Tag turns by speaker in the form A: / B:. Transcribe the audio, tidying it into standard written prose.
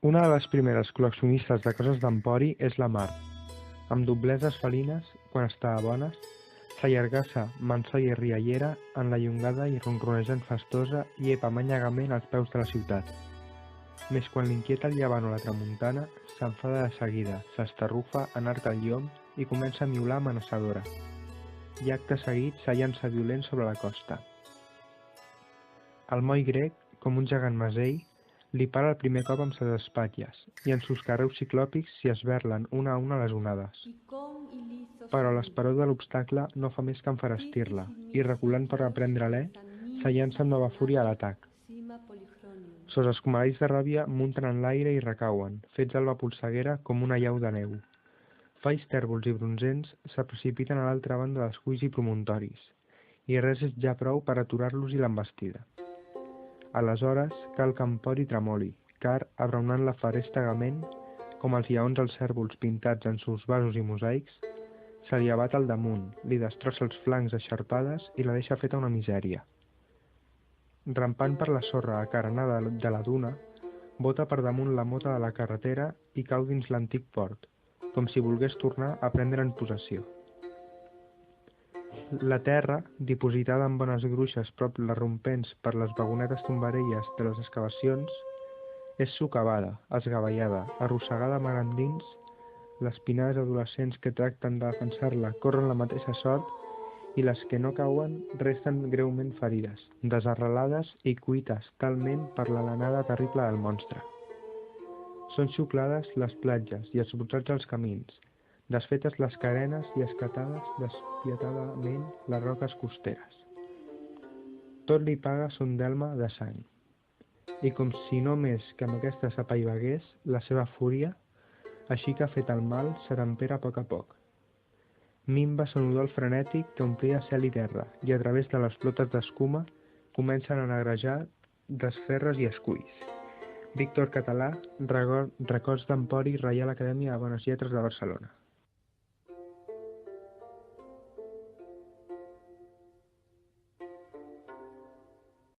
A: Una de les primeres col·leccionistes de coses d'empori és la Mar. Amb dobleses felines, quan estava bones, s'allargassa mansa i riallera en la llongada i ronronejant festosa llepa manyagament als peus de la ciutat. Més quan l'inquieta el llevant o la tramuntana, s'enfada de seguida, s'estarrufa, enarca el llom i comença a miular amenaçadora. I acte seguit s'allança violent sobre la costa. El moll grec, com un gegant masell, li para el primer cop amb ses espatlles, i en sus carreus ciclòpics s'hi esberlen una a una les onades. Però l'esperó de l'obstacle no fa més que enfarestir-la, i reculant per reprendre alè, s'allança amb nova fúria a l'atac. Sos escumalls de ràbia munten en l'aire i recauen, fets alba polseguera com una llau de neu. Falls tèrbols i bronzents se precipiten a l'altra banda dels cuis i promontoris, i res és ja prou per aturar-los i l'embestida. Aleshores cal que Empori tremoli, car, abraonant-la ferestagament, com els lleons als cérvols pintats en sus vasos i mosaics, se li abat al damunt, li destrossa els flancs eixarpades i la deixa feta una misèria. Rampant per la sorra acarenada de la duna, bota per damunt la mota de la carretera i cau dins l'antic port, com si volgués tornar a prendre'n possessió. La terra, dipositada en bones gruixes prop les rompents per les vagonetes tombarelles de les excavacions, és socavada, esgavellada, arrossegada mar endins, les pinades adolescents que tracten de defensar-la corren la mateixa sort i les que no cauen resten greument ferides, desarrelades i cuites talment per l'anada terrible del monstre. Són xuclades les platges i esbotzats els camins, desfetes les carenes i escatades despietadament les roques costeres. Tot li paga son delma de sang, i com si no més que amb aquesta s'apaivagués la seva fúria, així que fet el mal s'atempera a poc. Minva son udol frenètic que omplia cel i terra, i a través de les flotes d'escuma comencen a negrejar desferres i esculls. Víctor Català, Records d'Empori, Reial Acadèmia de Bones Lletres de Barcelona.